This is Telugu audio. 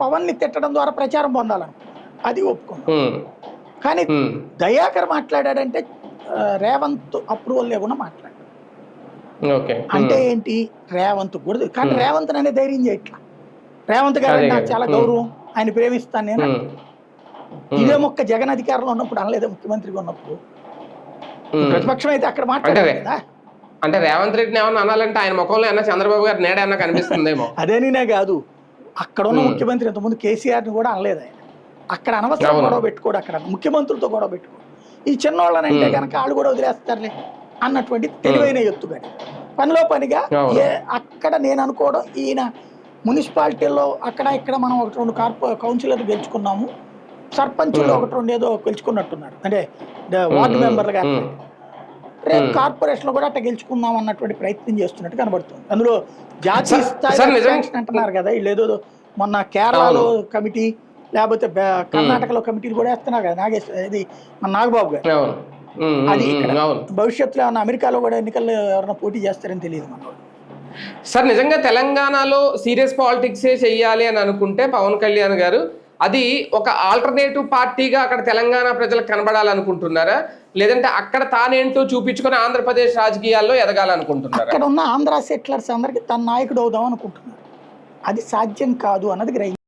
పవన్ ని తిట్టడం ద్వారా ప్రచారం పొందాలను అది ఒప్పుకున్నాం. కానీ దయాకర్ మాట్లాడాడంటే రేవంత్ అప్రూవల్ లేకుండా మాట్లాడాడు. అంటే ఏంటి, రేవంత్ కూడా కానీ రేవంత్ అనే ధైర్యం చేయట్లా. రేవంత్ గారు నాకు చాలా గౌరవం, ఆయన ప్రేమిస్తాను నేను. ఇదే మొక్క జగన్ అధికారంలో ఉన్నప్పుడు అనలేదా, ముఖ్యమంత్రిగా ఉన్నప్పుడు? ప్రతిపక్షం అయితే అక్కడ మాట్లాడారు కదా. అంటే రేవంత్ రెడ్డిని ఏమన్నా అనాలంటే ఆయన ముఖంలో ఏమన్నా చంద్రబాబు గారు నేడ ఏమన్నా కనిపిస్తుందేమో. అదేనే కాదు, అక్కడ ఉన్న ముఖ్యమంత్రి ఇంతకుముందు కేసీఆర్ ని కూడా అనలేదు ఆయన. అక్కడ అనవసరం గొడవ పెట్టుకోడు, అక్కడ ముఖ్యమంత్రులతో గొడవ పెట్టుకోడు. ఈ చిన్నోళ్ళనంటే కనుక వాళ్ళు కూడా వదిలేస్తారులే అన్నటువంటి తెలివైన ఎత్తుగడి. పనిలో పనిగా అక్కడ నేను అనుకోవడం, ఈయన మున్సిపాలిటీల్లో అక్కడ ఇక్కడ మనం 1-2 కౌన్సిలర్లు గెలుచుకున్నాము, సర్పంచుల్లో 1-2 ఏదో గెలుచుకున్నట్టున్నారు, అంటే వార్డు మెంబర్లుగా. రేపు కార్పొరేషన్ లో కూడా అట్లా గెలుచుకుందాం అన్నటువంటి ప్రయత్నం చేస్తున్నట్టు కనబడుతుంది. అందులో జాతీయ స్థాయి అంటున్నారు కదా వీళ్ళు, ఏదో మొన్న కేరళలో కమిటీ లేకపోతే కర్ణాటకలో కమిటీలు కూడా వేస్తున్నారు కదా ఇది మన నాగబాబు గారు. అది భవిష్యత్తులో ఏమన్నా అమెరికాలో కూడా ఎన్నికల్లో ఎవరైనా పోటీ చేస్తారని తెలియదు మనోడు. సార్ నిజంగా తెలంగాణలో సీరియస్ పాలిటిక్సే చెయ్యాలి అని అనుకుంటే పవన్ కళ్యాణ్ గారు అది ఒక ఆల్టర్నేటివ్ పార్టీగా అక్కడ తెలంగాణ ప్రజలకు కనబడాలనుకుంటున్నారా, లేదంటే అక్కడ తానేంటో చూపించుకొని ఆంధ్రప్రదేశ్ రాజకీయాల్లో ఎదగాలనుకుంటున్నారా? అక్కడ ఉన్న ఆంధ్ర సెటిలర్స్ అందరికి తన నాయకుడు అవుదాం అనుకుంటున్నారు. అది సాధ్యం కాదు అన్నది గ్రహించారు.